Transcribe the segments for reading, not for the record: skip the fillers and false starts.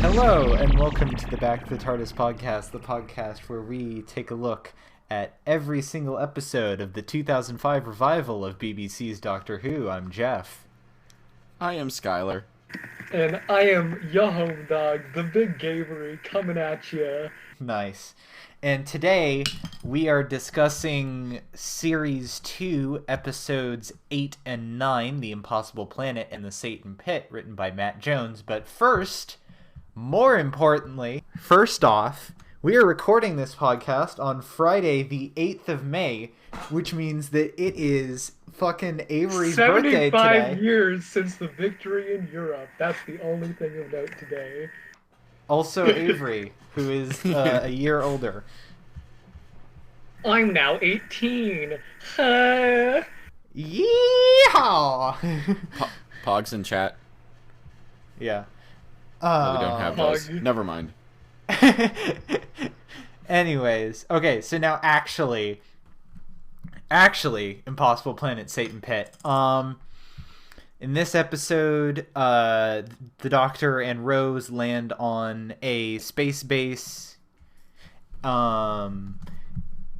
Hello, and welcome to the Back to the TARDIS podcast, the podcast where we take a look at every single episode of the 2005 revival of BBC's Doctor Who. I'm Jeff. I am Skylar. And I am your home dog, the Big Gavery, coming at you. Nice. And today we are discussing Series 2, Episodes 8 and 9, The Impossible Planet and the Satan Pit, written by Matt Jones. But first, more importantly, first off, we are recording this podcast on Friday the 8th of May, which means that it is fucking Avery's birthday today. 75 years since the victory in Europe. That's the only thing of note today. Also Avery, who is a year older. I'm now 18. Yeehaw! Pogs in chat. Yeah. No, we don't have those. Pog. Never mind. Anyways, okay, so now actually, Impossible Planet, Satan Pit. In this episode, the Doctor and Rose land on a space base, on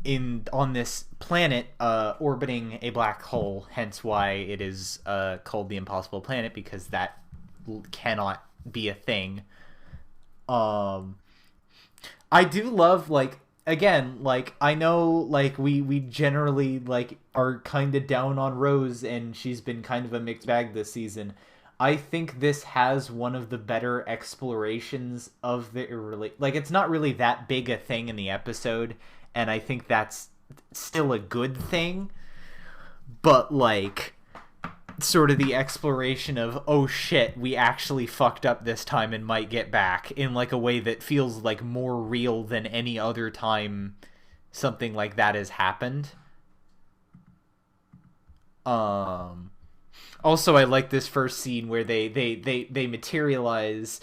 this planet, orbiting a black hole. Hence why it is called the Impossible Planet, because that cannot be a thing. I do love, like, again, like, I know, like, we generally, like, are kind of down on Rose, and she's been kind of a mixed bag this season. I think this has one of the better explorations of the, like, it's not really that big a thing in the episode, and I think that's still a good thing, but, like, sort of the exploration of, oh shit, we actually fucked up this time and might get back, in like a way that feels like more real than any other time something like that has happened. Also, I like this first scene where they materialize,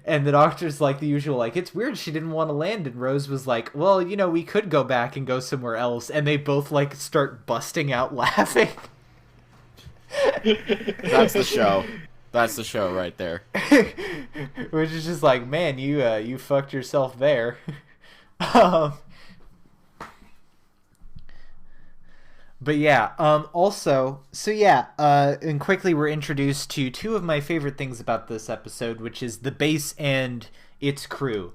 and the Doctor's like the usual, like, it's weird she didn't want to land, and Rose was like, well, you know, we could go back and go somewhere else, and they both like start busting out laughing. That's the show. That's the show right there. Which is just like, man, you fucked yourself there. But yeah, also, so yeah, and quickly we're introduced to two of my favorite things about this episode, which is the base and its crew.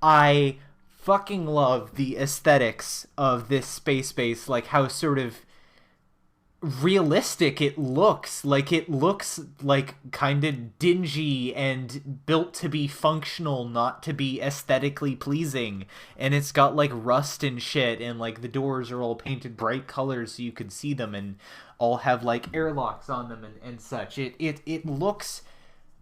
I fucking love the aesthetics of this space base, like how sort of realistic it looks like kind of dingy and built to be functional, not to be aesthetically pleasing, and it's got like rust and shit, and like the doors are all painted bright colors so you could see them, and all have like airlocks on them and such. It looks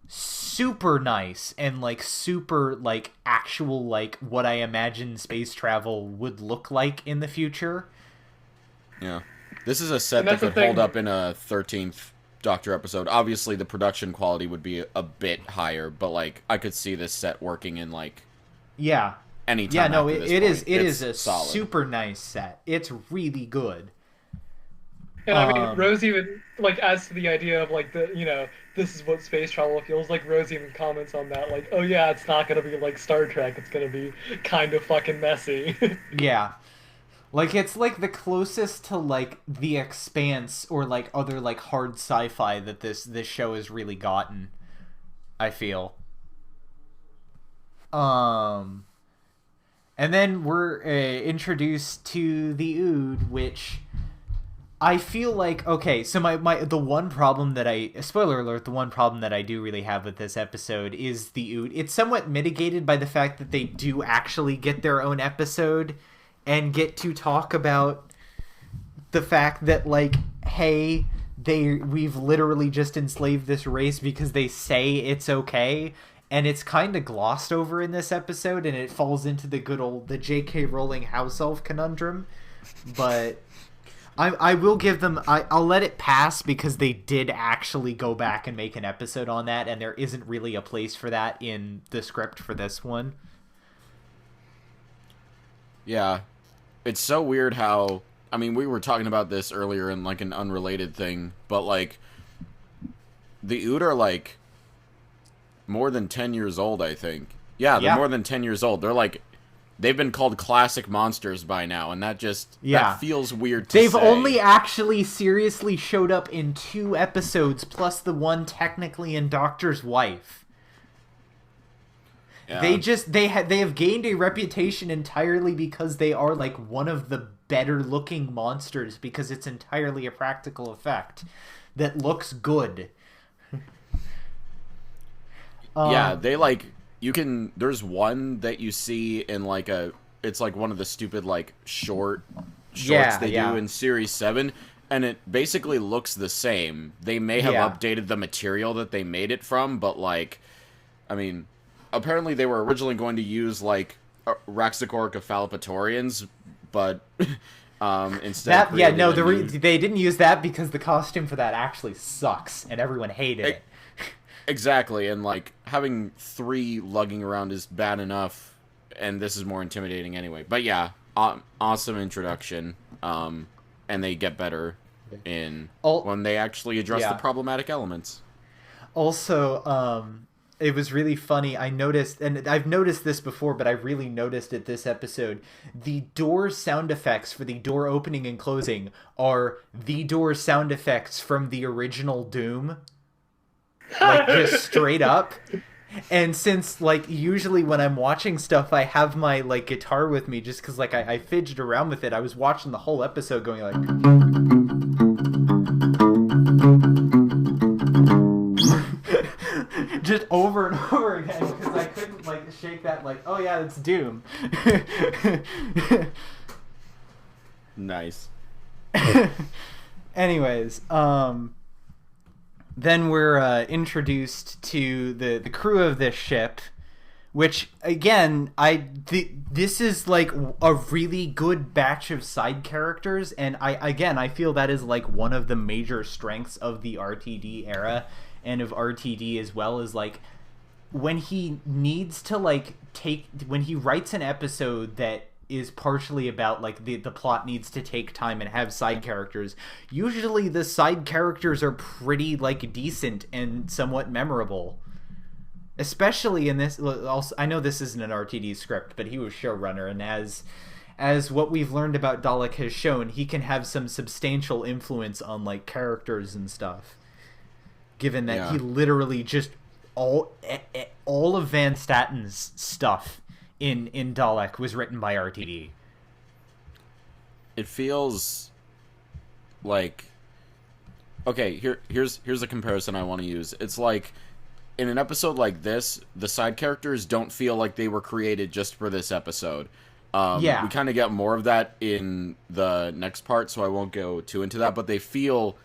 super nice and like super like actual, like what I imagine space travel would look like in the future. Yeah. This is a set that could hold up in a 13th Doctor episode. Obviously, the production quality would be a bit higher, but, like, I could see this set working in, like, any time. Yeah, no, it is a solid. super nice set. It's really good. And I mean, Rose even, like, as to the idea of, like, the, you know, this is what space travel feels like, Rose even comments on that, like, oh yeah, it's not gonna be like Star Trek, it's gonna be kind of fucking messy. Yeah. Like, it's, like, the closest to, like, The Expanse or, like, other, like, hard sci-fi that this show has really gotten, I feel. And then we're introduced to the Ood, which I feel like, okay, so the one problem that spoiler alert, the one problem that I do really have with this episode is the Ood. It's somewhat mitigated by the fact that they do actually get their own episode and get to talk about the fact that, like, hey, we've literally just enslaved this race because they say it's okay, and it's kind of glossed over in this episode, and it falls into the J.K. Rowling house elf conundrum. But I will give them, I'll let it pass because they did actually go back and make an episode on that, and there isn't really a place for that in the script for this one. Yeah. It's so weird how, I mean, we were talking about this earlier in, like, an unrelated thing, but, like, the Ood are, like, more than 10 years old, I think. Yeah, they're more than 10 years old. They're like, they've been called classic monsters by now, and that feels weird to say. They've only actually seriously showed up in 2 episodes, plus the one technically in Doctor's Wife. Yeah. They have gained a reputation entirely because they are like one of the better looking monsters, because it's entirely a practical effect that looks good. Yeah, they like, you can, there's one that you see in like it's like one of the stupid like shorts they do in Series 7, and it basically looks the same. They may have updated the material that they made it from, but like, I mean, apparently they were originally going to use like Raxacoricophalopatorians, but instead they didn't use that because the costume for that actually sucks and everyone hated it. Exactly, and like having 3 lugging around is bad enough, and this is more intimidating anyway. But yeah, awesome introduction, and they get better when they actually address the problematic elements. Also, it was really funny. I noticed, and I've noticed this before, but I really noticed it this episode. The door sound effects for the door opening and closing are the door sound effects from the original Doom. Like, just straight up. And since, like, usually when I'm watching stuff, I have my, like, guitar with me just because, like, I fidget around with it. I was watching the whole episode going, like... just over and over again because I couldn't, like, shake that, like, oh, yeah, it's Doom. Nice. Anyways, then we're introduced to the crew of this ship, which, again, this is, like, a really good batch of side characters, and I feel that is, like, one of the major strengths of the RTD era, and of RTD as well, as, like, when he needs to, like, when he writes an episode that is partially about, like, the plot needs to take time and have side characters, usually the side characters are pretty, like, decent and somewhat memorable. Especially in this, also, I know this isn't an RTD script, but he was showrunner, and as what we've learned about Dalek has shown, he can have some substantial influence on, like, characters and stuff. Given that he literally just all of Van Statten's stuff in Dalek was written by RTD. It feels like, okay, here's a comparison I want to use. It's like, in an episode like this, the side characters don't feel like they were created just for this episode. We kind of get more of that in the next part, so I won't go too into that, but they feel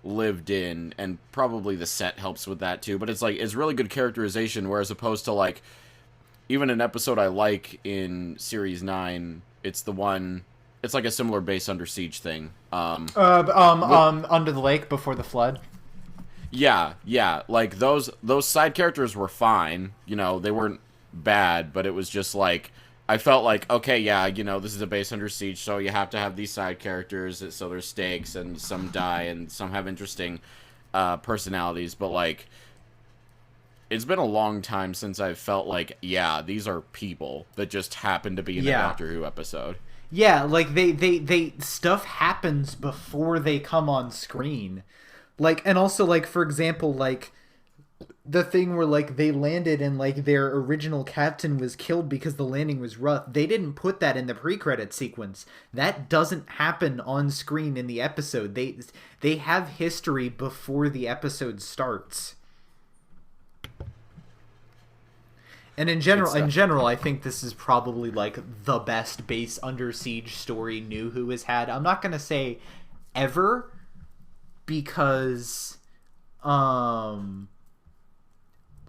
lived in, and probably the set helps with that too, but it's like, it's really good characterization, whereas opposed to, like, even an episode I like in Series 9, it's like a similar base under siege thing. Under the Lake Before the Flood. Yeah, like, those side characters were fine, you know, they weren't bad, but it was just like, I felt like, okay, yeah, you know, this is a base under siege, so you have to have these side characters, so there's stakes, and some die, and some have interesting personalities, but, like, it's been a long time since I've felt like, yeah, these are people that just happen to be in the Doctor Who episode. Yeah, like, they stuff happens before they come on screen. Like, and also, like, for example, like, the thing where, like, they landed and, like, their original captain was killed because the landing was rough. They didn't put that in the pre-credit sequence. That doesn't happen on screen in the episode. They have history before the episode starts. And in general, I think this is probably, like, the best base under siege story New Who has had. I'm not gonna say ever, because I'm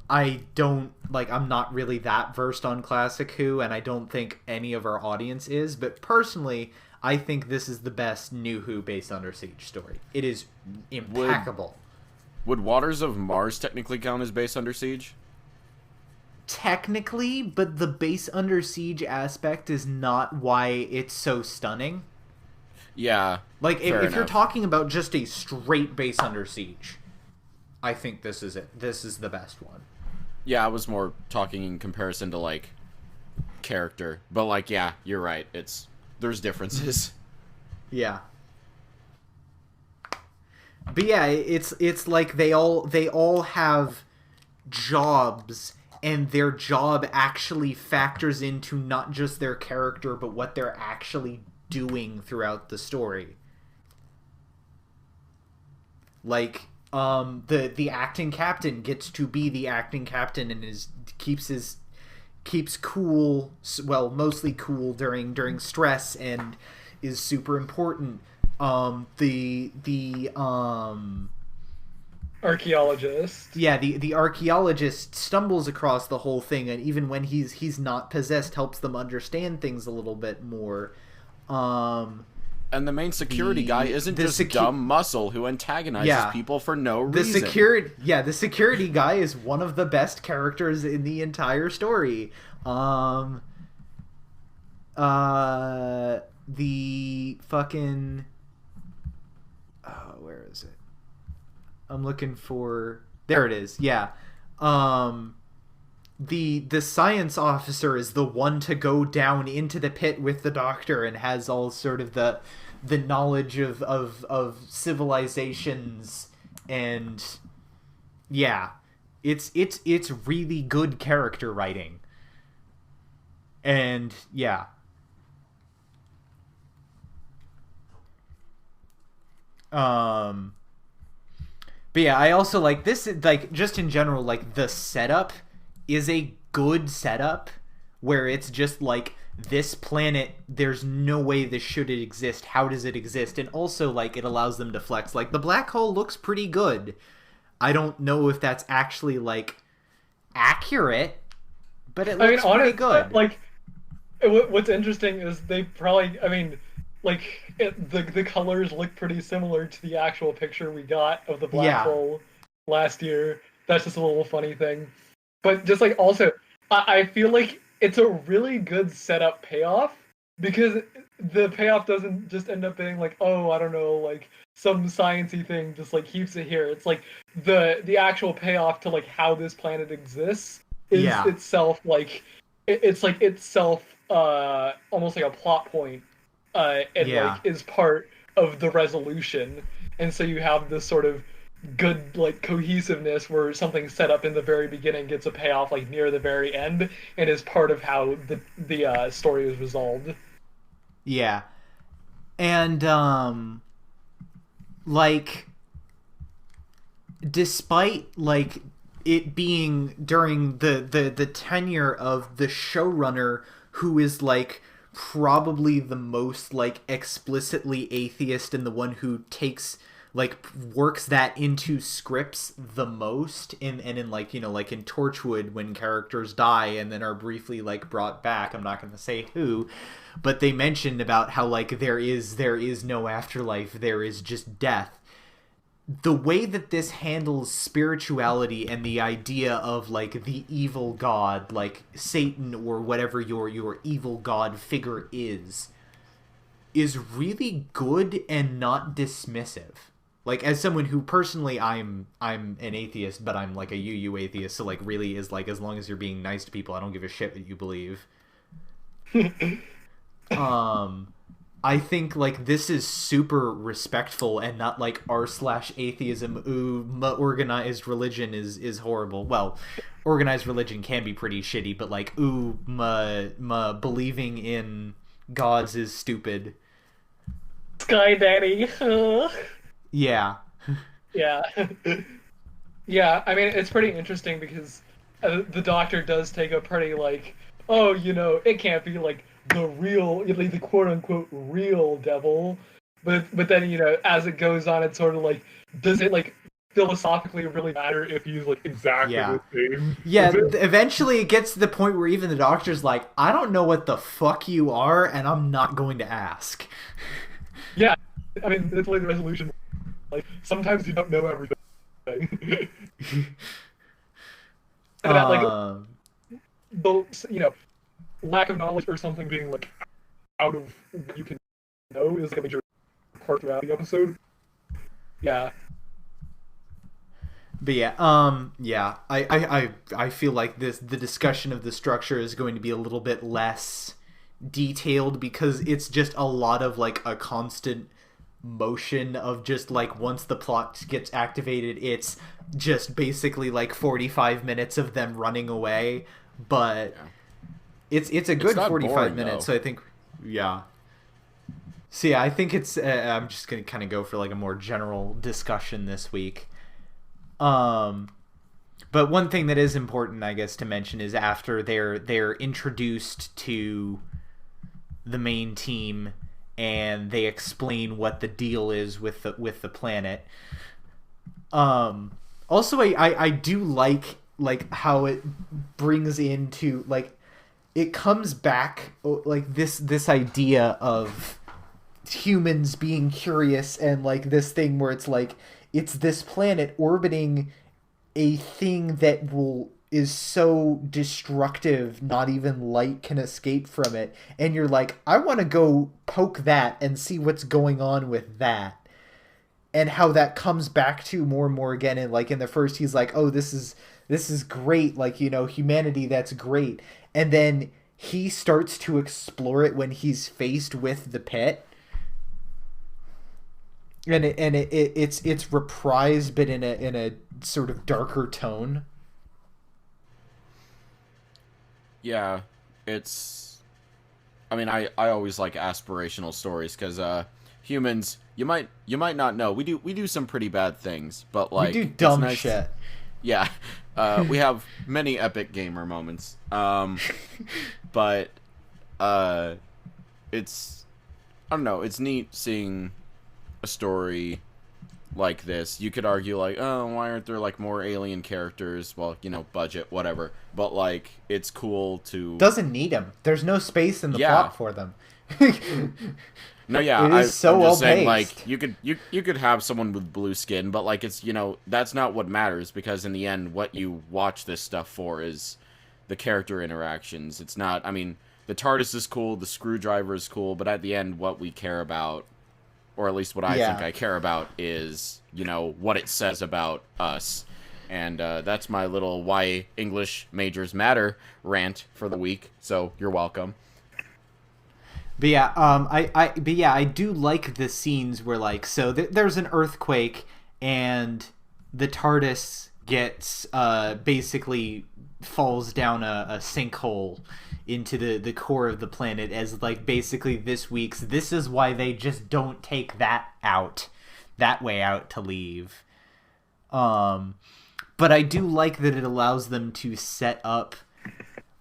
not really that versed on Classic Who, and I don't think any of our audience is, but personally, I think this is the best New Who based under siege story. It is impeccable. Would Waters of Mars technically count as base under siege? Technically, but the base under siege aspect is not why it's so stunning. Yeah. Like, if you're talking about just a straight base under siege, I think this is it. This is the best one. Yeah, I was more talking in comparison to like character, but like, yeah, you're right. There's differences. Yeah. But yeah, it's like they all have jobs, and their job actually factors into not just their character but what they're actually doing throughout the story. Like the acting captain gets to be the acting captain and keeps cool, well, mostly cool during stress, and is super important. The Archaeologist. Yeah, the archaeologist stumbles across the whole thing, and even when he's not possessed, helps them understand things a little bit more. And the main security guy isn't just dumb muscle who antagonizes people for no reason. The security guy is one of the best characters in the entire story. The fucking where is it? I'm looking for. There it is. Yeah. The science officer is the one to go down into the pit with the doctor and has all sort of the knowledge of civilizations, and yeah, it's really good character writing. And yeah. But yeah, I also like this, like, just in general, like, the setup is a good setup, where it's just like, this planet, there's no way this should exist. How does it exist? And also, like, it allows them to flex. Like, the black hole looks pretty good. I don't know if that's actually, like, accurate, but it looks pretty good. Like, what's interesting is they probably, I mean, like, the colors look pretty similar to the actual picture we got of the black hole last year. That's just a little funny thing. But just, like, also, I feel like it's a really good setup payoff, because the payoff doesn't just end up being like, oh, I don't know, like, some sciencey thing just, like, keeps it here. It's like the actual payoff to, like, how this planet exists is itself, like, it's like itself almost like a plot point. And like is part of the resolution, and so you have this sort of good, like, cohesiveness where something set up in the very beginning gets a payoff, like, near the very end, and is part of how the story is resolved. Yeah, and like, despite, like, it being during the tenure of the showrunner, who is, like, probably the most, like, explicitly atheist, and the one who takes, like, works that into scripts the most, and in, like, you know, like in Torchwood, when characters die and then are briefly, like, brought back. I'm not going to say who, but they mentioned about how, like, there is no afterlife, there is just death. The way that this handles spirituality and the idea of, like, the evil god, like Satan or whatever your evil god figure is really good and not dismissive. Like, as someone who personally, I'm an atheist, but I'm, like, a UU atheist, so, like, really is, like, as long as you're being nice to people, I don't give a shit what you believe. I think, like, this is super respectful and not like r/atheism. Ooh, organized religion is horrible. Well, organized religion can be pretty shitty, but, like, ooh, believing in gods is stupid. Sky Daddy. Yeah. Yeah. Yeah, I mean, it's pretty interesting because the Doctor does take a pretty, like, oh, you know, it can't be, like, the real, the quote-unquote real devil, but then, you know, as it goes on, it's sort of like, does it, like, philosophically really matter if he's, like, exactly the same? Yeah, eventually it gets to the point where even the Doctor's like, I don't know what the fuck you are, and I'm not going to ask. Yeah, I mean, it's like the resolution. Like, sometimes you don't know everything. And that, like, the, you know, lack of knowledge or something being, like, out of what you can know is, like, a major part throughout the episode. Yeah. But yeah, I feel like the discussion of the structure is going to be a little bit less detailed because it's just a lot of like a constant motion of just like once the plot gets activated, it's just basically like 45 minutes of them running away. But it's a good 45 boring, minutes, though. so I think So yeah, I think it's. I'm just gonna kind of go for like a more general discussion this week. But one thing that is important, I guess, to mention is after they're introduced to the main team and they explain what the deal is with the planet. Also, I do like how it brings into like it comes back like this idea of humans being curious and like this thing where it's like it's this planet orbiting a thing that is so destructive not even light can escape from it, and you're like, I want to go poke that and see what's going on with that, and how that comes back to more and more again. And like in the first he's like, oh, this is great, like, you know, humanity, that's great, and then he starts to explore it when he's faced with the pit. And it's reprised, but in a sort of darker tone. Yeah, it's. I mean, I always like aspirational stories because humans, you might not know, we do some pretty bad things, but like we do dumb shit. Yeah, we have many epic gamer moments. But it's, I don't know, it's neat seeing a story like this. You could argue like, oh, why aren't there like more alien characters? Well, you know, budget, whatever. But like, it's cool to. Doesn't need them. There's no space in the plot for them. No, yeah, it is so I'm well just saying, paced. like, you could have someone with blue skin, but like, it's, you know, that's not what matters, because in the end, what you watch this stuff for is the character interactions. It's not. I mean, the TARDIS is cool, the screwdriver is cool, but at the end, what we care about, or at least what I think I care about, is, you know, what it says about us. And that's my little why English majors matter rant for the week. So you're welcome. But yeah, I do like the scenes where like, so there's an earthquake and the TARDIS gets basically falls down a sinkhole into the core of the planet, as like basically this is why they just don't take that way out to leave. But I do like that it allows them to set up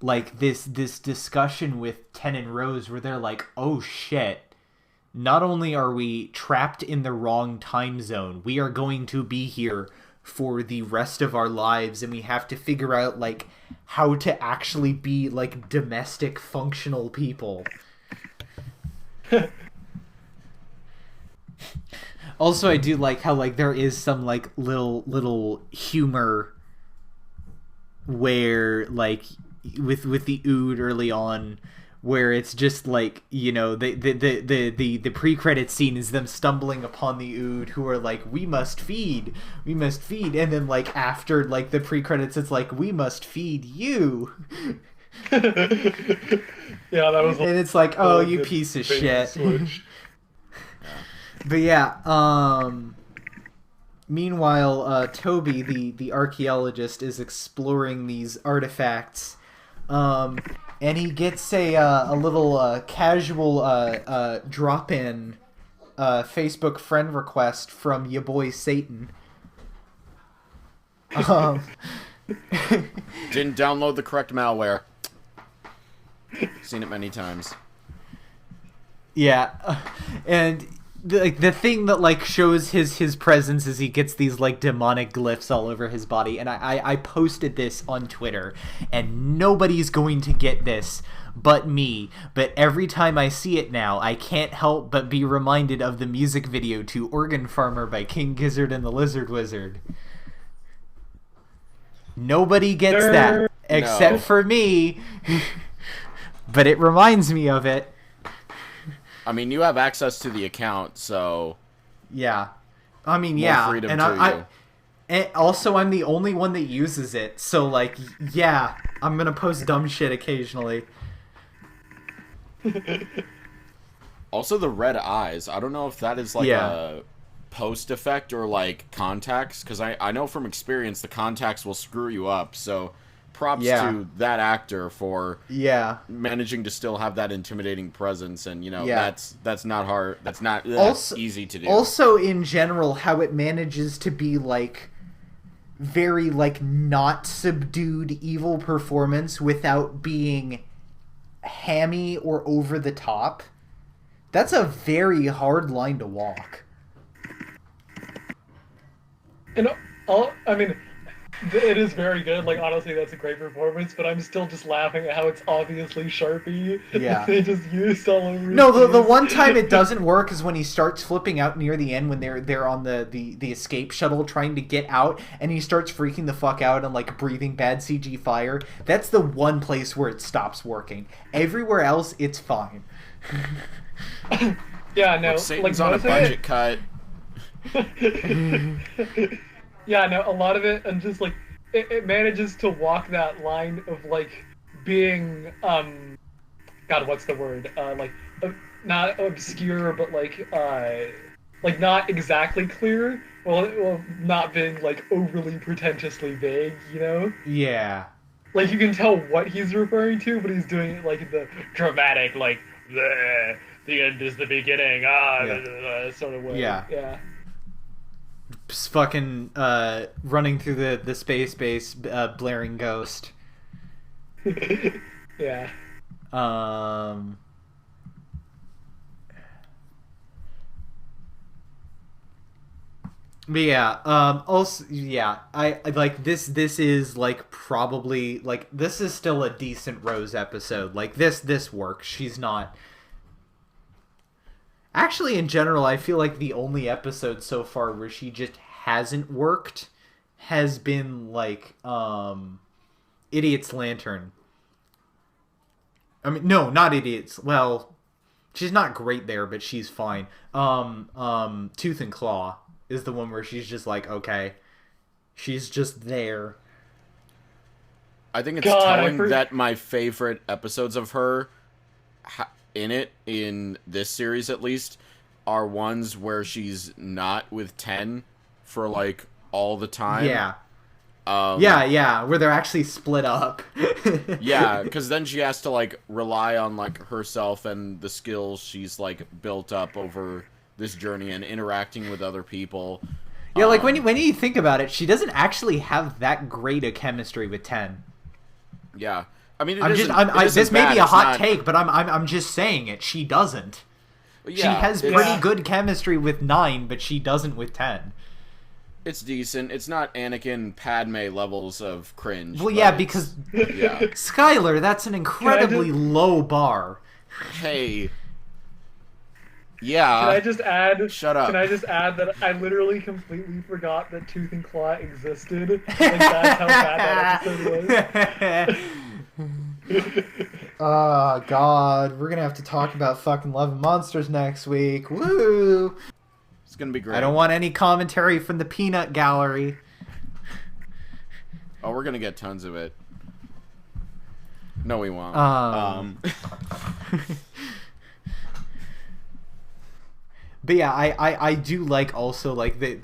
like this discussion with Ten and Rose where they're like, oh shit, not only are we trapped in the wrong time zone, we are going to be here for the rest of our lives, and we have to figure out like how to actually be like domestic functional people. Also, I do like how like there is some like little humor where like with the Ood early on, where it's just like, you know, the pre-credit scene is them stumbling upon the Ood, who are like, we must feed, and then like after like the pre-credits it's like, we must feed you. Yeah, that was. And it's like, oh, you piece of shit. But yeah, meanwhile, Toby, the archaeologist, is exploring these artifacts, and he gets a little casual drop-in Facebook friend request from ya Boi Satan. Didn't download the correct malware. Seen it many times. Yeah, and the thing that like shows his presence is he gets these like demonic glyphs all over his body, and I posted this on Twitter, and nobody's going to get this but me, but every time I see it now I can't help but be reminded of the music video to Organ Farmer by King Gizzard and the Lizard Wizard. Nobody gets that except for me. But it reminds me of it. I mean, you have access to the account, so yeah. I mean, more yeah, freedom and to you. And also, I'm the only one that uses it, so, like, yeah, I'm gonna post dumb shit occasionally. Also, the red eyes. I don't know if that is, like, a post effect or, like, contacts, because I know from experience the contacts will screw you up, so props to that actor for managing to still have that intimidating presence, and, you know, that's not hard. That's not easy to do. Also, in general, how it manages to be, like, very, like, not subdued evil performance without being hammy or over the top. That's a very hard line to walk. And I mean, it is very good. Like, honestly, that's a great performance. But I'm still just laughing at how it's obviously Sharpie. Yeah, they just used all over. No, the one time it doesn't work is when he starts flipping out near the end when they're on the escape shuttle trying to get out, and he starts freaking the fuck out and, like, breathing bad CG fire. That's the one place where it stops working. Everywhere else, it's fine. Yeah, no. Look, Satan's on a budget cut. Yeah, no, a lot of it, and just, like, it manages to walk that line of, like, being, God, what's the word? Not obscure, but, like, not exactly clear, well, not being, like, overly pretentiously vague, you know? Yeah. Like, you can tell what he's referring to, but he's doing it, like, in the dramatic, like, the end is the beginning, sort of way. Yeah. Just fucking running through the space base, blaring ghost. Yeah. But yeah, also, yeah, I like this is, like, probably, like, this is still a decent Rose episode. Like, this works. She's not... Actually, in general, I feel like the only episode so far where she just hasn't worked has been, like, Idiot's Lantern. I mean, no, not Idiot's. Well, she's not great there, but she's fine. Tooth and Claw is the one where she's just like, okay, she's just there. I think it's telling that my favorite episodes of her in this series at least, are ones where she's not with 10 for, like, all the time. Yeah. Where they're actually split up. Yeah, because then she has to, like, rely on, like, herself and the skills she's, like, built up over this journey and interacting with other people. Yeah, like, when you think about it, she doesn't actually have that great a chemistry with 10. Yeah. I mean, this may be a hot take, but I'm just saying it. She doesn't. Yeah, she has pretty good chemistry with 9, but she doesn't with 10. It's decent. It's not Anakin Padme levels of cringe. Well, yeah, because Skylar, that's an incredibly low bar. Hey. Yeah. Can I just add? Shut up. Can I just add that I literally completely forgot that Tooth and Claw existed? Like, that's how bad that episode was. Oh, God. We're gonna have to talk about fucking Love and Monsters next week. Woo! It's gonna be great. I don't want any commentary from the peanut gallery. Oh, we're gonna get tons of it. No, we won't. But yeah, I do like also, like, the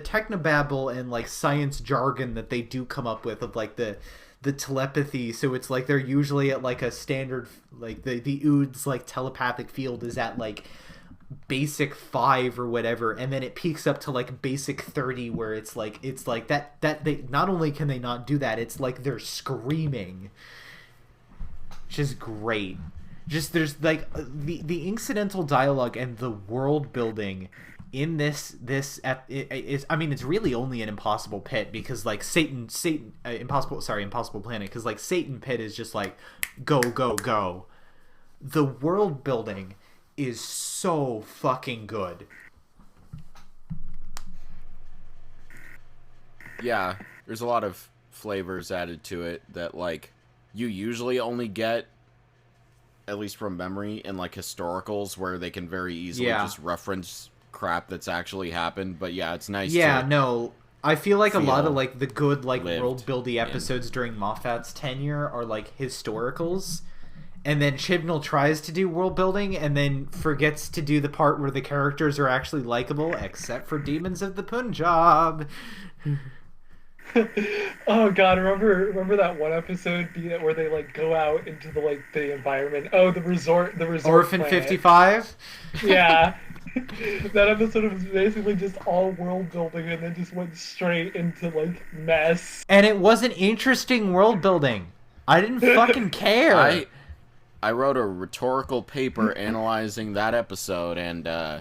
technobabble and, like, science jargon that they do come up with of, like, the telepathy. So it's like they're usually at, like, a standard, like, the Ood's, like, telepathic field is at, like, basic 5 or whatever, and then it peaks up to, like, basic 30, where it's like that they not only can they not do that, it's like they're screaming, which is great. Just there's, like, the incidental dialogue and the world building in this is, I mean, it's really only an Impossible Pit, because, like, Impossible Planet, because, like, Satan Pit is just like go go go. The world building is so fucking good. Yeah, there's a lot of flavors added to it that, like, you usually only get, at least from memory, in, like, historicals, where they can very easily just reference crap that's actually happened. But yeah, it's nice. Yeah, no, I feel like a lot of like the good like lived world building episodes during Moffat's tenure are like historicals, and then Chibnall tries to do world building and then forgets to do the part where the characters are actually likable, except for Demons of the Punjab. Oh god, remember that one episode where they like go out into the like the environment? Oh, the resort Orphan planet. 55? Yeah. That episode was basically just all world building and then just went straight into like mess. And it wasn't interesting world building. I didn't fucking care. I wrote a rhetorical paper analyzing that episode, and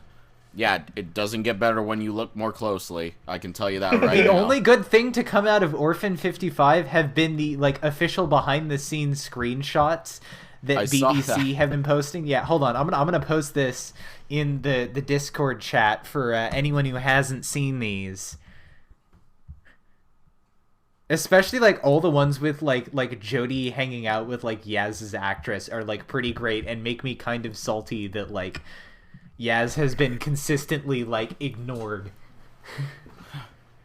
yeah, it doesn't get better when you look more closely. I can tell you that right now. The only good thing to come out of Orphan 55 have been the like official behind the scenes screenshots that BBC have been posting. Yeah, hold on. I'm gonna post this in the Discord chat for anyone who hasn't seen these. Especially like all the ones with like Jodie hanging out with like Yaz's actress are like pretty great and make me kind of salty that like Yaz has been consistently like ignored.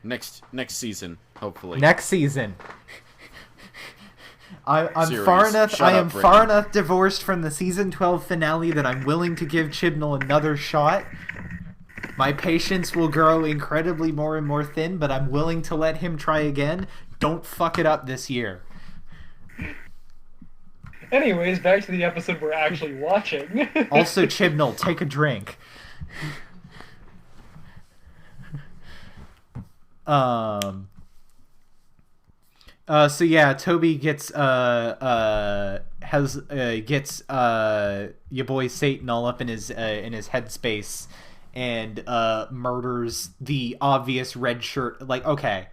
Next season, hopefully. Next season. I'm Series. far enough. Shut I am up, far Brittany. enough divorced from the season 12 finale that I'm willing to give Chibnall another shot. My patience will grow incredibly more and more thin, but I'm willing to let him try again. Don't fuck it up this year. Anyways, back to the episode we're actually watching. Also, Chibnall, take a drink. So yeah, Toby gets your boy Satan all up in his headspace and murders the obvious red shirt. Like, okay,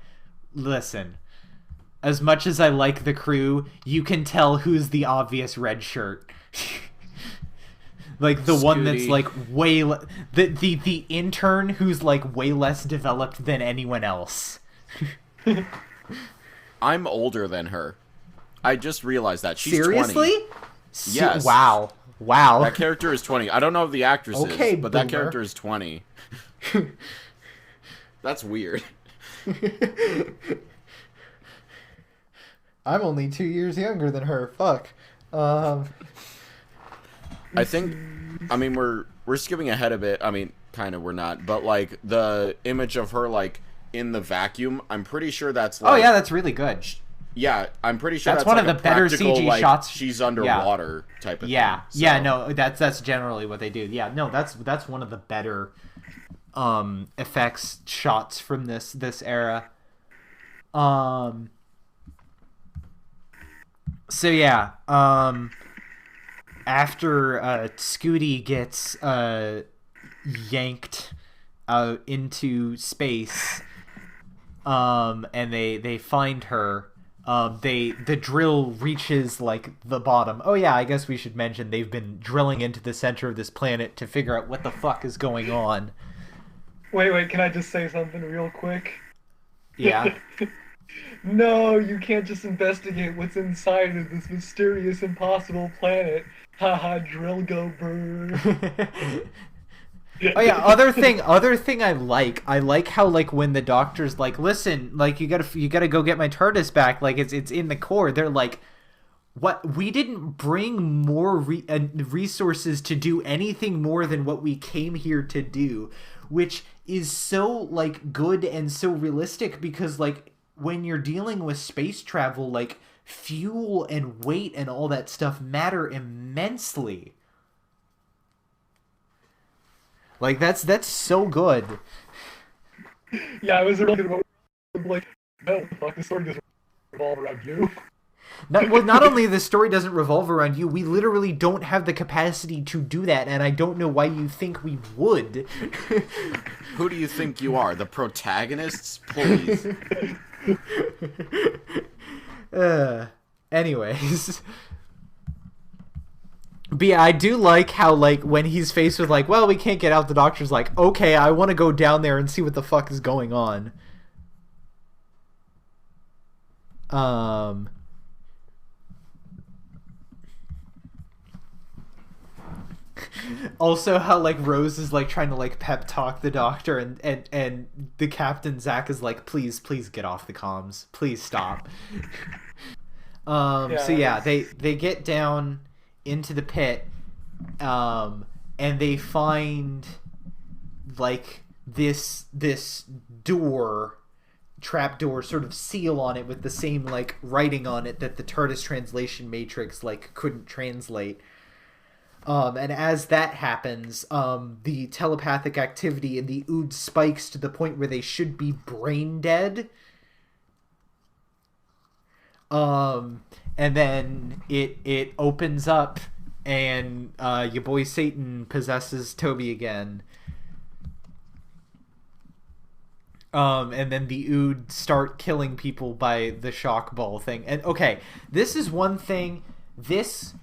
listen. As much as I like the crew, you can tell who's the obvious red shirt. Like the Scooty. one that's like way the intern who's like way less developed than anyone else. I'm older than her. I just realized that. She's Seriously? 20. Yes. Wow. That character is 20. I don't know if the actress Okay, is, but that boomer. character is 20. That's weird. I'm only 2 years younger than her. Fuck. I think, I mean, we're skipping ahead a bit. I mean, kind of, we're not. But, like, the image of her, like, in the vacuum, I'm pretty sure that's, like... Oh, yeah, that's really good. Yeah, I'm pretty sure that's one like of the a better practical, CG like, shots. she's underwater type of thing. Yeah, So. yeah, no, that's generally what they do. Yeah, no, that's one of the better effects shots from this era. So yeah, after Scooty gets yanked out into space, and they find her. The drill reaches like the bottom. Oh yeah, I guess we should mention they've been drilling into the center of this planet to figure out what the fuck is going on. Wait, can I just say something real quick? Yeah. No, you can't just investigate what's inside of this mysterious, impossible planet. Haha, drill go brr. Oh yeah, other thing I like how like when the doctor's like, listen, like you gotta go get my TARDIS back, like it's in the core. They're like, what? We didn't bring more resources to do anything more than what we came here to do, which is so like good and so realistic because like when you're dealing with space travel, like fuel and weight and all that stuff matter immensely. Like that's so good. Yeah, I was really good about like, no, fuck, this story doesn't revolve around you. Not only the story doesn't revolve around you, we literally don't have the capacity to do that, and I don't know why you think we would. Who do you think you are? The protagonists? Please. Anyways. But yeah, I do like how, like, when he's faced with, like, well, we can't get out, the doctor's like, okay, I want to go down there and see what the fuck is going on. Also, how like Rose is like trying to like pep talk the doctor, and the captain Zach is like, please get off the comms, please stop. So yeah, they get down into the pit, and they find like this trap door sort of seal on it with the same like writing on it that the TARDIS translation matrix like couldn't translate. And as that happens, the telepathic activity in the Ood spikes to the point where they should be brain dead. And then it opens up, and your boy Satan possesses Toby again. And then the Ood start killing people by the shock ball thing. And okay, this is one thing. This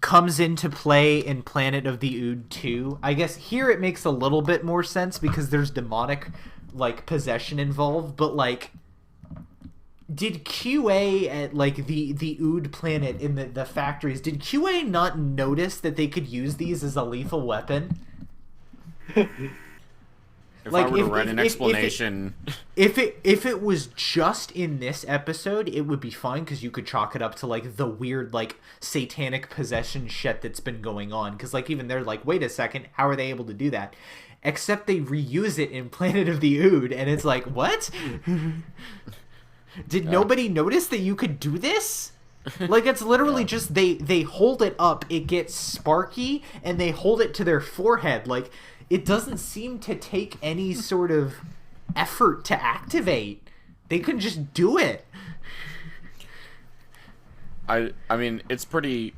comes into play in Planet of the Ood 2. I guess here it makes a little bit more sense because there's demonic like possession involved, but like did QA at like the Ood planet in the factories, did QA not notice that they could use these as a lethal weapon? If like, I were to write an explanation... If it was just in this episode, it would be fine, because you could chalk it up to, like, the weird, like, satanic possession shit that's been going on. Because, like, even they're like, wait a second, how are they able to do that? Except they reuse it in Planet of the Ood, and it's like, what? Did nobody notice that you could do this? Like, it's literally just, they hold it up, it gets sparky, and they hold it to their forehead, like... It doesn't seem to take any sort of effort to activate. They could just do it. I mean, it's pretty...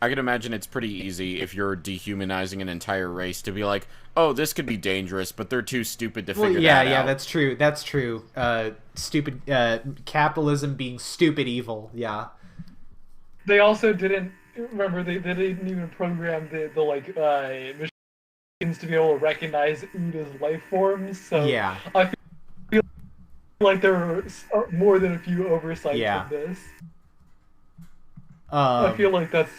I can imagine it's pretty easy if you're dehumanizing an entire race to be like, oh, this could be dangerous, but they're too stupid to figure that out. Yeah, that's true. That's true. Stupid capitalism being stupid evil. Yeah. They also didn't... Remember, they didn't even program the machine to be able to recognize Ood as life forms, so yeah. I feel like there were more than a few oversights in this. I feel like that's...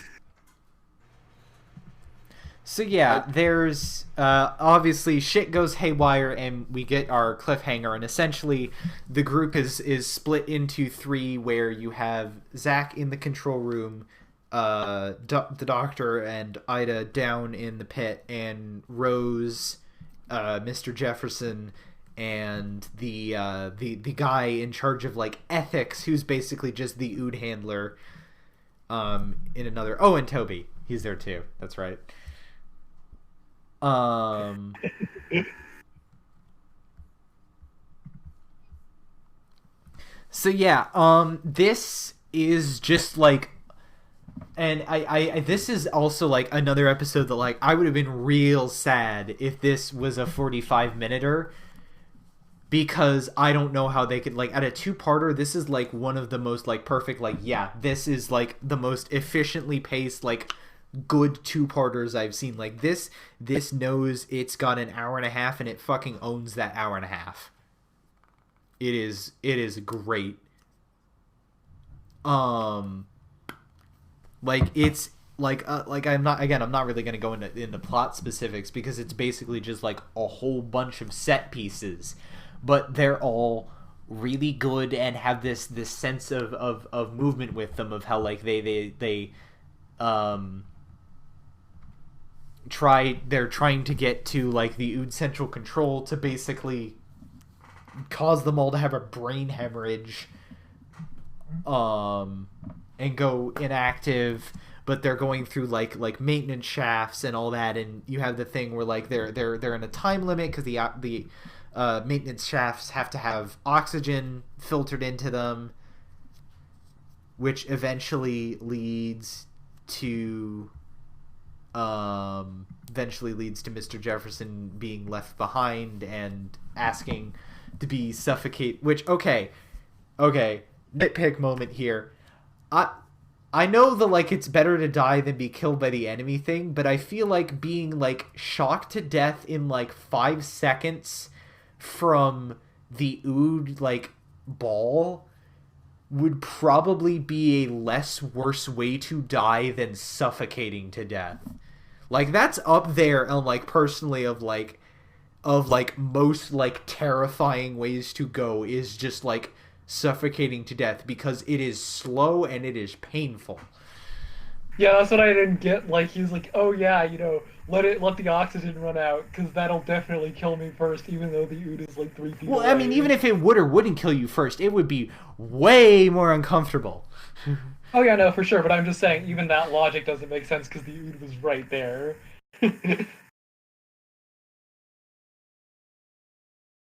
So yeah, there's obviously shit goes haywire, and we get our cliffhanger, and essentially the group is split into three, where you have Zach in the control room, the doctor and Ida down in the pit, and Rose, Mr. Jefferson, and the guy in charge of like ethics, who's basically just the Ood handler, in another... Oh, and Toby, he's there too. That's right. So yeah, this is just like... And I this is also like another episode that like I would have been real sad if this was a 45-minuter, because I don't know how they could, like, at a two-parter, this is like one of the most like perfect, like, yeah, this is like the most efficiently paced, like, good two-parters I've seen. Like this knows it's got an hour and a half, and it fucking owns that hour and a half. It is great. Like, it's like I'm not really going to go into plot specifics, because it's basically just like a whole bunch of set pieces, but they're all really good and have this sense of movement with them, of how like they're trying to get to like the Ood central control to basically cause them all to have a brain hemorrhage, and go inactive, but they're going through like maintenance shafts and all that, and you have the thing where like they're in a time limit, because the maintenance shafts have to have oxygen filtered into them, which eventually leads to Mr. Jefferson being left behind and asking to be suffocated. Which, okay, nitpick moment here. I know the like it's better to die than be killed by the enemy thing, but I feel like being like shocked to death in like 5 seconds from the Ood like ball would probably be a less worse way to die than suffocating to death. Like that's up there on like personally of most like terrifying ways to go is just like suffocating to death because it is slow and it is painful. Yeah, that's what I didn't get. Like he's like, oh yeah, let the oxygen run out because that'll definitely kill me first, even though the ood is like 3 feet Well, away. I mean, even if it would or wouldn't kill you first, it would be way more uncomfortable. Oh yeah, no, for sure. But I'm just saying, even that logic doesn't make sense because the ood was right there.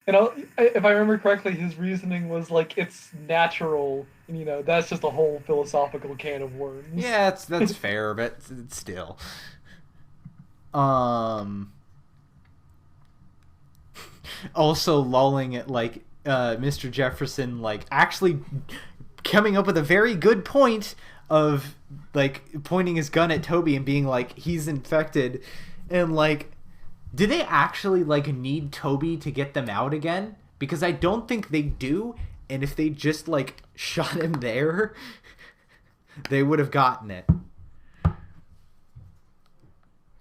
And if I remember correctly, his reasoning was like it's natural, and that's just a whole philosophical can of worms. Yeah, that's fair, but still. Also lulling at like Mr. Jefferson like actually coming up with a very good point of like pointing his gun at Toby and being like he's infected and like do they actually like need Toby to get them out again? Because I don't think they do, and if they just like shot him there, they would have gotten it.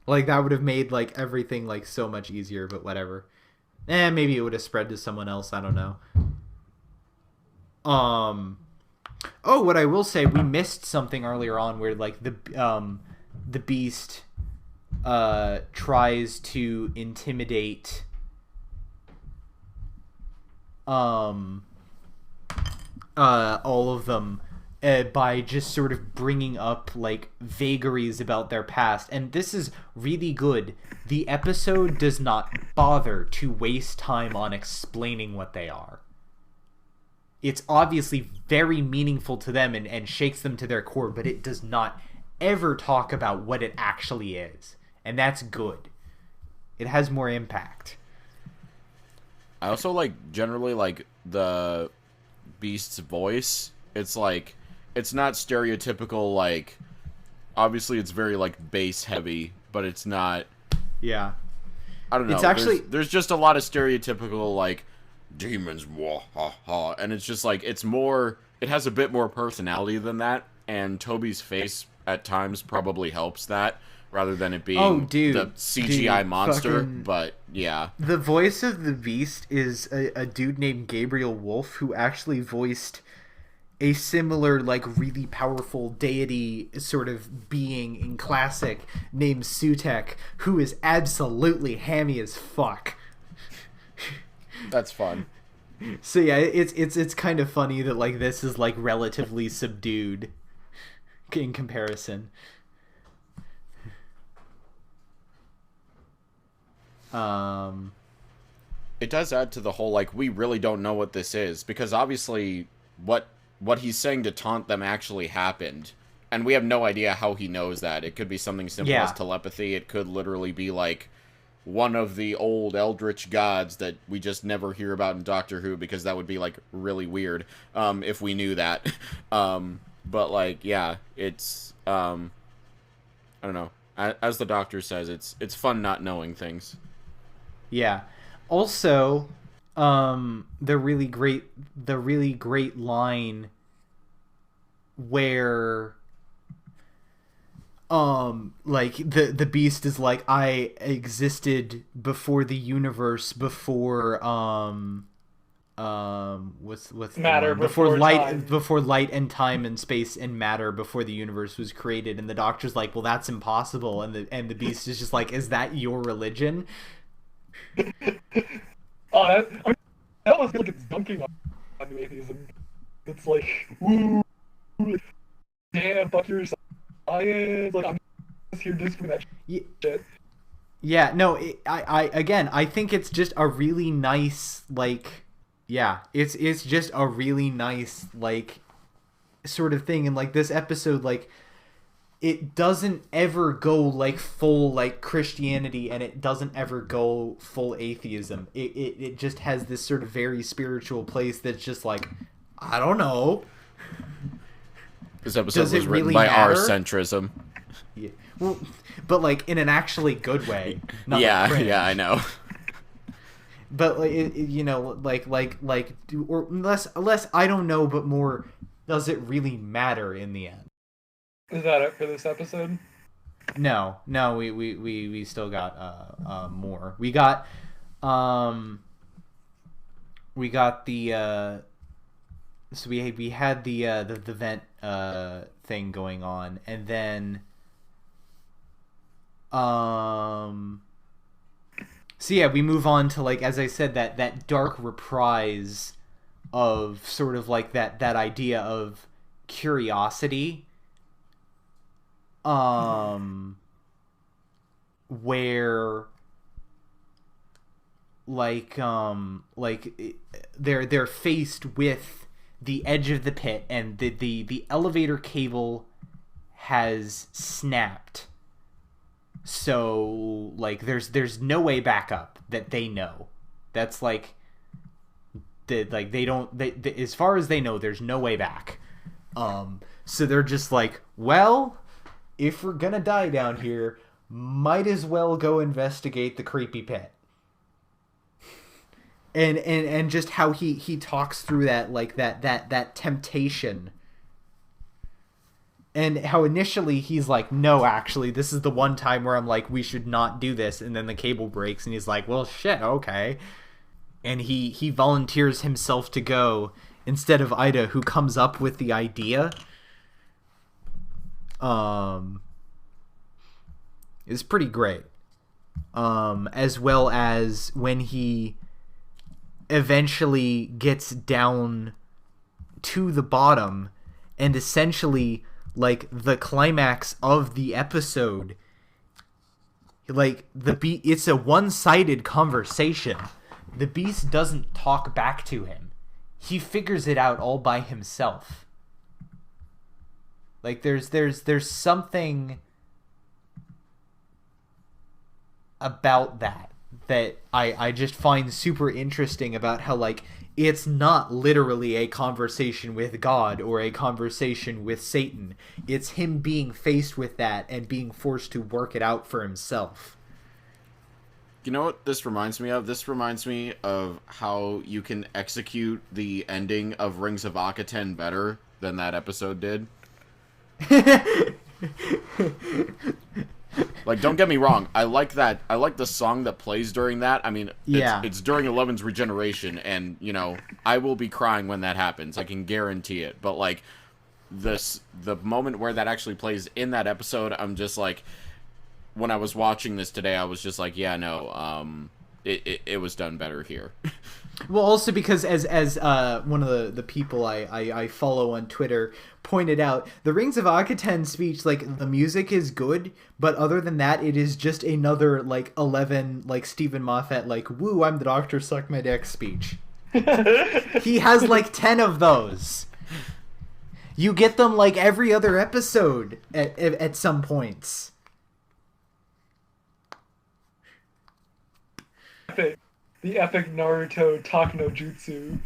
Like that would have made like everything like so much easier, but whatever. Maybe it would have spread to someone else, I don't know. Oh, what I will say, we missed something earlier on where like the beast tries to intimidate all of them by just sort of bringing up like vagaries about their past, and this is really good. The episode does not bother to waste time on explaining what they are. It's obviously very meaningful to them and shakes them to their core, but it does not ever talk about what it actually is. And that's good. It has more impact. I also generally like the Beast's voice. It's like, it's not stereotypical, like, obviously it's very bass heavy, but it's not. Yeah. I don't know. It's actually, there's just a lot of stereotypical demons, wah, ha, ha, and it's just it's more, it has a bit more personality than that, and Toby's face at times probably helps that, rather than it being the CGI monster, but yeah. The voice of the Beast is a dude named Gabriel Wolf, who actually voiced a similar, really powerful deity sort of being in Classic named Sutek, who is absolutely hammy as fuck. That's fun. So yeah, it's kind of funny that this is relatively subdued in comparison. It does add to the whole we really don't know what this is, because obviously what he's saying to taunt them actually happened, and we have no idea how he knows that. It could be something simple as telepathy. It could literally be one of the old eldritch gods that we just never hear about in Doctor Who, because that would be really weird if we knew that. But yeah, it's I don't know. As the Doctor says, it's fun not knowing things. Yeah. Also, the really great line where the Beast is I existed before the universe, before what's matter, before light time. Before light and time and space and matter, before the universe was created, and the Doctor's well, that's impossible, and the Beast is just is that your religion? Oh, that was it's dunking on atheism. It's woo, damn, fuck your science. I'm just here disproving that shit. Yeah, no, I think it's just a really nice it's just a really nice sort of thing, and this episode it doesn't ever go full Christianity, and it doesn't ever go full atheism. It just has this sort of very spiritual place that's just I don't know. This episode was written by our centrism. Yeah. Well, but in an actually good way. Not yeah, I know. But or less I don't know, but more, does it really matter in the end? Is that it for this episode? No, we still got more. We got the so we had the vent thing going on, and then so yeah, we move on to, like, as I said, that dark reprise of sort of like that idea of curiosity, where like they're faced with the edge of the pit, and the elevator cable has snapped. So, like, there's no way back up that they know. That's like they don't, as far as they know, there's no way back. So they're just like, well, if we're gonna die down here, might as well go investigate the creepy pit. And just how he talks through that, like that temptation, and how initially he's like, no, actually, this is the one time where I'm like, we should not do this, and then the cable breaks, and he's like, well, shit, okay, and he volunteers himself to go instead of Ida, who comes up with the idea. Is pretty great. As well as when he eventually gets down to the bottom, and essentially, like, the climax of the episode, like, it's a one-sided conversation. The beast doesn't talk back to him. He figures it out all by himself. Like, there's something about that I just find super interesting, about how, like, it's not literally a conversation with God or a conversation with Satan. It's him being faced with that and being forced to work it out for himself. You know what this reminds me of? This reminds me of how you can execute the ending of Rings of Akaten better than that episode did. Like, don't get me wrong, I like that. I like the song that plays during that. I mean, yeah, it's during Eleven's regeneration, and, you know, I will be crying when that happens. I can guarantee it. But, like, the moment where that actually plays in that episode, I'm just like, when I was watching this today, I was just like, yeah, no, it was done better here. Well, also because as one of the people I follow on Twitter pointed out, the Rings of Akaten speech, like, the music is good, but other than that, it is just another, like, 11, like, Stephen Moffat, like, woo, I'm the doctor, suck my dick speech. He has, like, 10 of those. You get them, like, every other episode at some points. The epic Naruto talk no jutsu.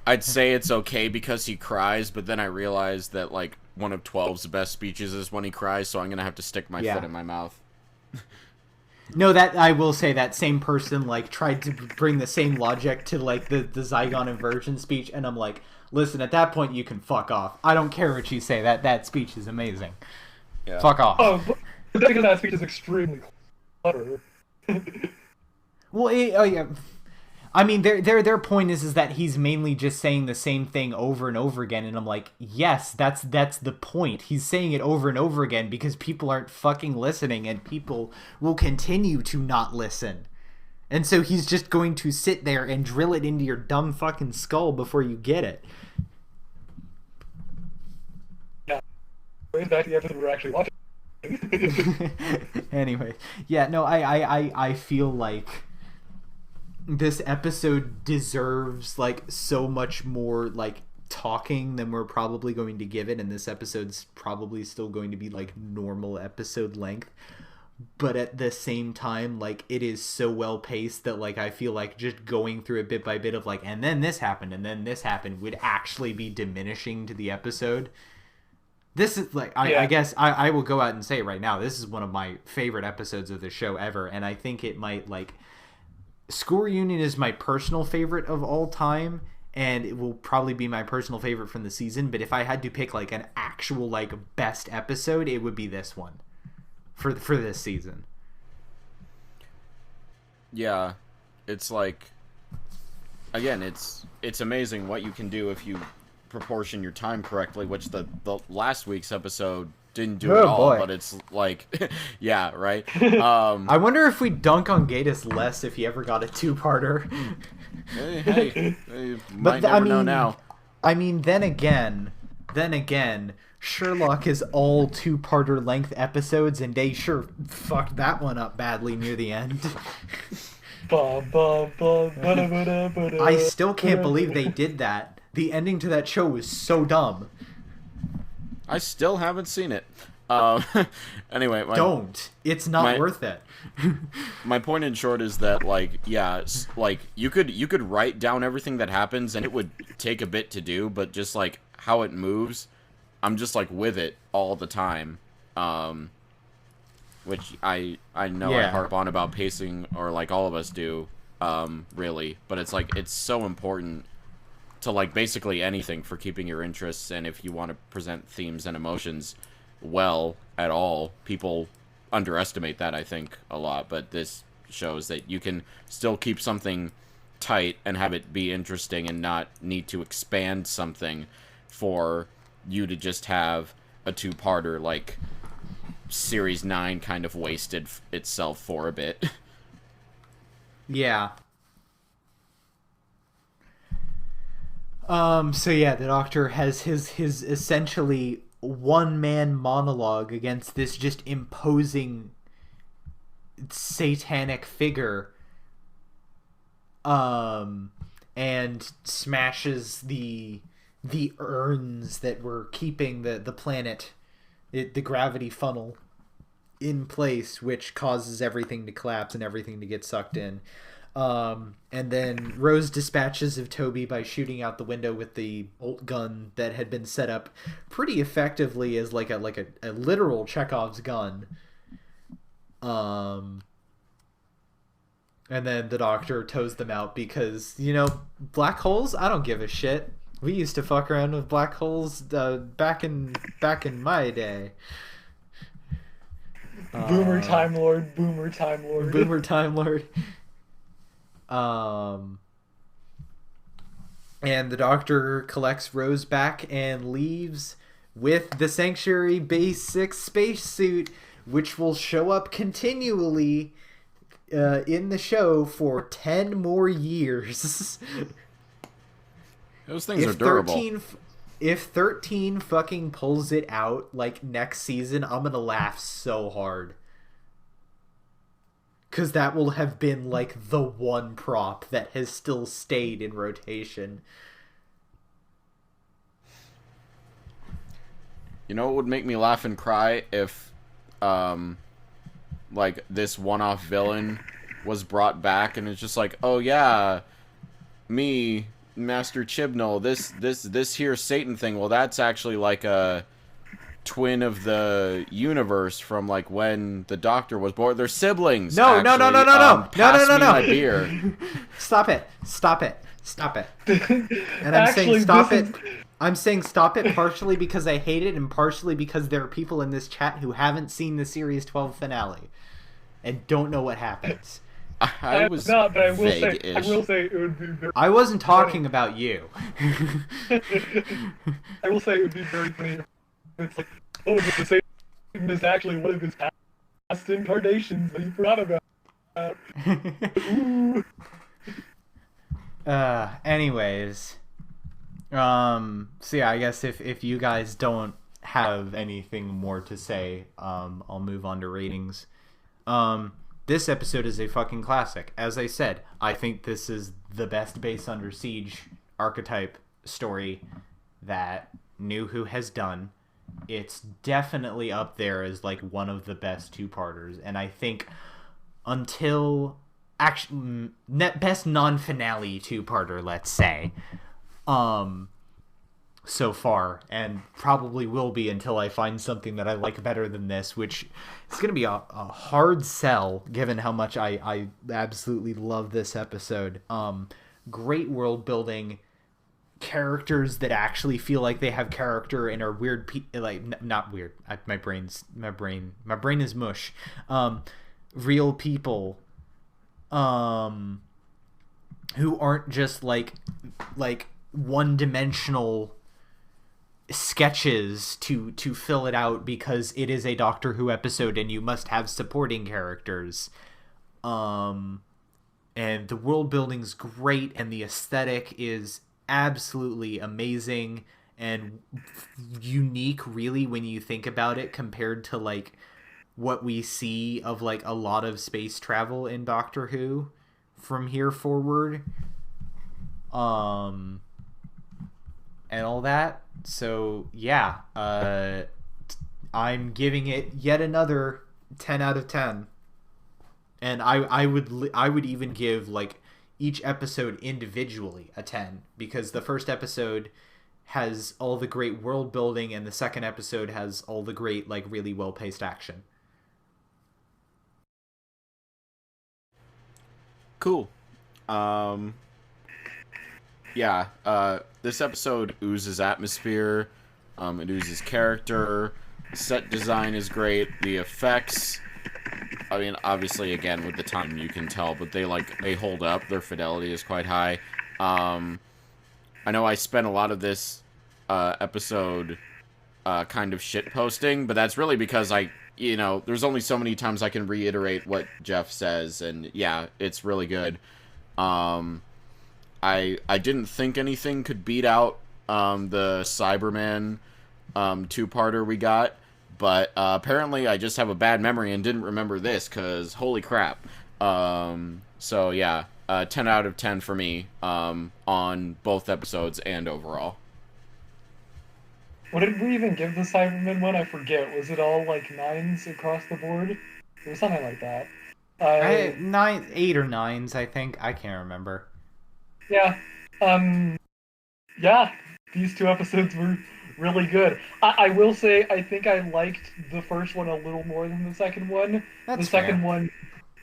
I'd say it's okay because he cries, but then I realized that, like, one of 12's best speeches is when he cries, so I'm going to have to stick my foot in my mouth. No, that I will say, that same person, like, tried to bring the same logic to, like, the Zygon inversion speech, and I'm like, listen, at that point you can fuck off. I don't care what you say. That speech is amazing. Yeah. Fuck off. Oh, but because that speech is extremely clever. Well, yeah. I mean, their point is that he's mainly just saying the same thing over and over again, and I'm like, yes, that's the point. He's saying it over and over again because people aren't fucking listening, and people will continue to not listen. And so he's just going to sit there and drill it into your dumb fucking skull before you get it. Yeah. Way back to the episode we're actually watching. Anyway, yeah, no, I feel like this episode deserves, like, so much more, like, talking than we're probably going to give it, and this episode's probably still going to be, like, normal episode length, but at the same time, like, it is so well paced that, like, I feel like just going through it bit by bit of, like, and then this happened, and then this happened, would actually be diminishing to the episode. This is, like, I guess I will go out and say it right now, this is one of my favorite episodes of the show ever, and I think it might, like, School Reunion is my personal favorite of all time, and it will probably be my personal favorite from the season. But if I had to pick like an actual like best episode, it would be this one for this season. Yeah, it's like, again, it's amazing what you can do if you proportion your time correctly, which the last week's episode didn't do at all. But it's like, yeah, right. I wonder if we dunk on Gatiss less if he ever got a two-parter. hey, you might never know now. I mean, then again, Sherlock is all two-parter length episodes, and they sure fucked that one up badly near the end. I still can't believe they did that. The ending to that show was so dumb. I still haven't seen it. Anyway, don't. It's not worth it. My point in short is that, like, yeah, like you could write down everything that happens, and it would take a bit to do, but just like how it moves, I'm just like with it all the time. Which I know I harp on about pacing, or like all of us do, really, but it's like it's so important to like basically anything for keeping your interests, and if you want to present themes and emotions well at all, people underestimate that, I think, a lot, but this shows that you can still keep something tight and have it be interesting and not need to expand something for you to just have a two-parter, like Series 9 kind of wasted itself for a bit. Yeah. So yeah, the Doctor has his essentially one-man monologue against this just imposing satanic figure, and smashes the urns that were keeping the planet, the gravity funnel, in place, which causes everything to collapse and everything to get sucked in. And then Rose dispatches of Toby by shooting out the window with the bolt gun that had been set up pretty effectively as like a literal Chekhov's gun. And then the Doctor tows them out because, black holes, I don't give a shit. We used to fuck around with black holes back in my day. Boomer Time Lord. And the Doctor collects Rose back and leaves with the Sanctuary Base 6 spacesuit, which will show up continually in the show for 10 more years. Those things are durable. If 13 fucking pulls it out, like, next season, I'm gonna laugh so hard. Because that will have been, like, the one prop that has still stayed in rotation. You know what would make me laugh and cry? If, like, this one-off villain was brought back, and it's just like, oh yeah, me, Master Chibnall, this here Satan thing, well, that's actually like a twin of the universe from like when the Doctor was born. They're siblings. No. Pass me my beer. Stop it. And I'm saying stop it. I'm saying stop it partially because I hate it, and partially because there are people in this chat who haven't seen the Series 12 finale and don't know what happens. I was not, but I will say it would be very I wasn't talking about you. I will say it would be very funny. It's like, oh, but the Satan is actually one of his past incarnations that he forgot about. Ooh. Anyways. So yeah, I guess if you guys don't have anything more to say, I'll move on to ratings. This episode is a fucking classic. As I said, I think this is the best Base Under Siege archetype story that New Who has done. It's definitely up there as like one of the best two-parters, and I think until best non-finale two-parter, let's say, so far, and probably will be until I find something that I like better than this, which is going to be a hard sell given how much I absolutely love this episode. Great world building, characters that actually feel like they have character and are weird not weird. My brain is mush. Real people who aren't just like one-dimensional sketches to fill it out because it is a Doctor Who episode and you must have supporting characters. And the world building's great and the aesthetic is absolutely amazing and unique, really, when you think about it, compared to like what we see of like a lot of space travel in Doctor Who from here forward, and all that. So yeah, I'm giving it yet another 10 out of 10. And I would even give like each episode individually a 10, because the first episode has all the great world building and the second episode has all the great, like, really well-paced action. Cool. Yeah, this episode oozes atmosphere, it oozes character, set design is great, the effects, I mean, obviously, again, with the time you can tell, but they hold up, their fidelity is quite high. I know I spent a lot of this episode kind of shit posting, but that's really because there's only so many times I can reiterate what Geoff says, and yeah, it's really good. I didn't think anything could beat out the Cyberman two-parter we got, but apparently I just have a bad memory and didn't remember this, because holy crap. So yeah, 10 out of 10 for me on both episodes and overall. What did we even give the Cyberman one? I forget. Was it all like 9s across the board? It was something like that. 8 or 9s, I think. I can't remember. Yeah. Yeah, these two episodes were really good. I will say, I think I liked the first one a little more than the second one. That's the second fair. one,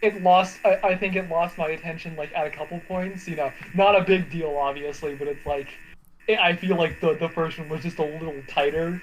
I think it lost my attention, like, at a couple points. Not a big deal, obviously, but it's like, I feel like the first one was just a little tighter.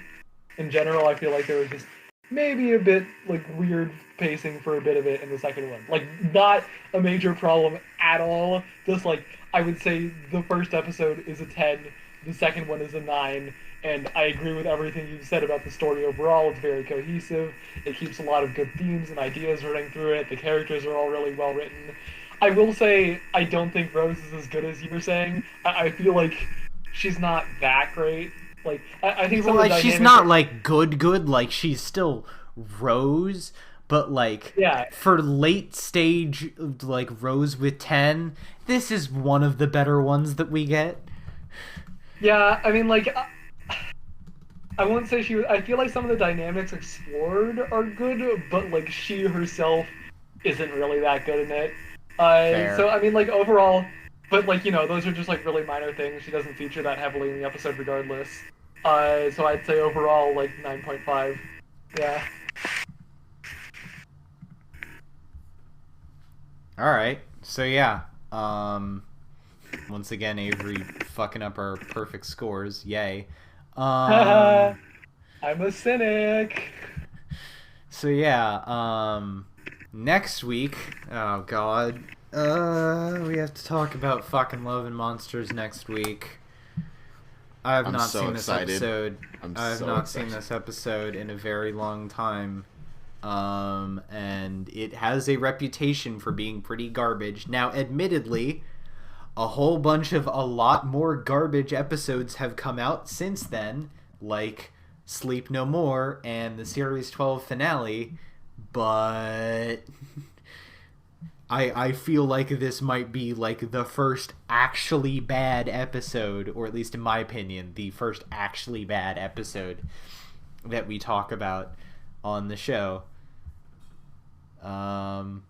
In general, I feel like there was just maybe a bit, like, weird pacing for a bit of it in the second one. Like, not a major problem at all. Just, like, I would say the first episode is a 10, the second one is a 9, and I agree with everything you've said about the story overall. It's very cohesive. It keeps a lot of good themes and ideas running through it. The characters are all really well written. I will say, I don't think Rose is as good as you were saying. I feel like she's not that great. Like, I think some of the dynamics she's not like good. Like, she's still Rose, but like, yeah, for late stage, like Rose with 10, this is one of the better ones that we get. Yeah, I mean, like, I wouldn't say she was. I feel like some of the dynamics explored are good, but like she herself isn't really that good in it. So I mean, like, overall, but like, those are just like really minor things. She doesn't feature that heavily in the episode regardless. So I'd say overall like 9.5. Yeah. All right. So yeah. Once again, Avery fucking up our perfect scores. Yay. I'm a cynic. So yeah, next week, oh god, we have to talk about fucking Love and Monsters next week. I have not seen this episode. I have not seen this episode in a very long time. And it has a reputation for being pretty garbage. Now, admittedly, a whole bunch of a lot more garbage episodes have come out since then, like Sleep No More and the Series 12 finale, but I feel like this might be like the first actually bad episode, or at least in my opinion, the first actually bad episode that we talk about on the show. Until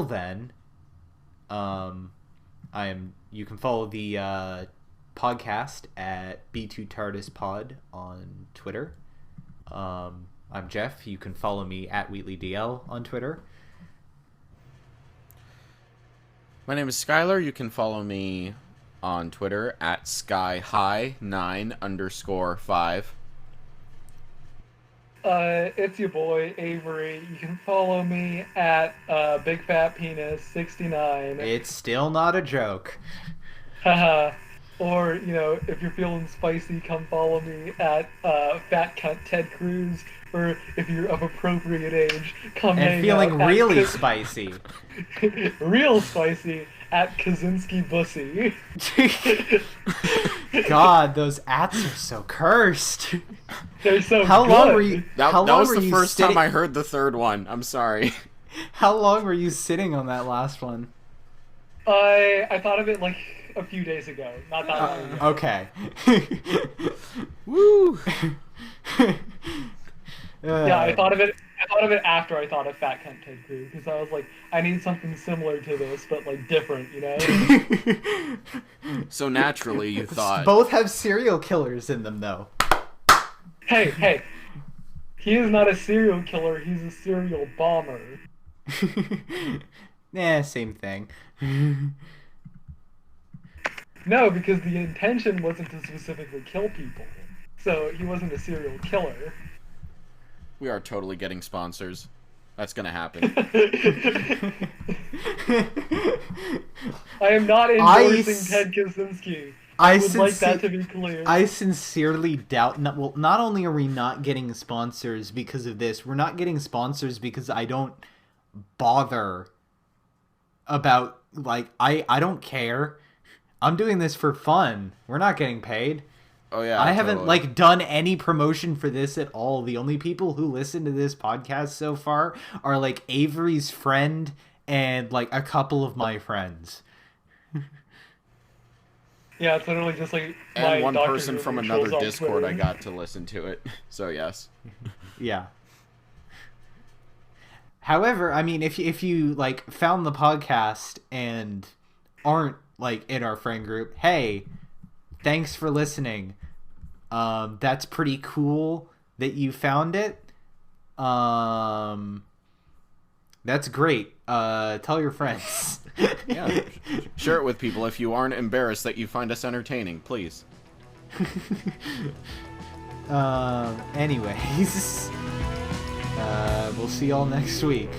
then, you can follow the podcast at B2TARDISPod on Twitter. I'm Jeff. You can follow me at WheatleyDL on Twitter. My name is Skylar. You can follow me on Twitter at skyhigh9_5. It's your boy Avery. You can follow me at BigFatPenis69. It's still not a joke. Haha. Or, if you're feeling spicy, come follow me at Fat Cunt Ted Cruz. Or if you're of appropriate age, come hang And feeling out really spicy. real spicy at Kaczynski Bussy. God, those ats are so cursed. They're so How good. long were you? That how long was were the you first sitting, time I heard the third one. I'm sorry. How long were you sitting on that last one? I thought of it like a few days ago. Not that long ago. Okay. Woo! Yeah, I thought of it after I thought of Fat Cunt Ted Cruz, because I was like, I need something similar to this, but like different, So naturally you thought... Both have serial killers in them, though. Hey. He is not a serial killer, he's a serial bomber. Same thing. No, because the intention wasn't to specifically kill people. So he wasn't a serial killer. We are totally getting sponsors. That's gonna happen. I am not endorsing Ted Kaczynski. I would like that to be clear. I sincerely doubt... not only are we not getting sponsors because of this, we're not getting sponsors because I don't bother about... I don't care. I'm doing this for fun. We're not getting paid. Oh yeah, I haven't done any promotion for this at all. The only people who listen to this podcast so far are Avery's friend and a couple of my friends. Yeah, it's literally just and my one Dr. person Who from trolls another on Discord Twitter. I got to listen to it. So yes. Yeah. However, I mean, if you found the podcast and aren't in our friend group, hey, thanks for listening. That's pretty cool that you found it. That's great. Tell your friends. Yeah. Share it with people if you aren't embarrassed that you find us entertaining, please. Anyways, we'll see y'all next week.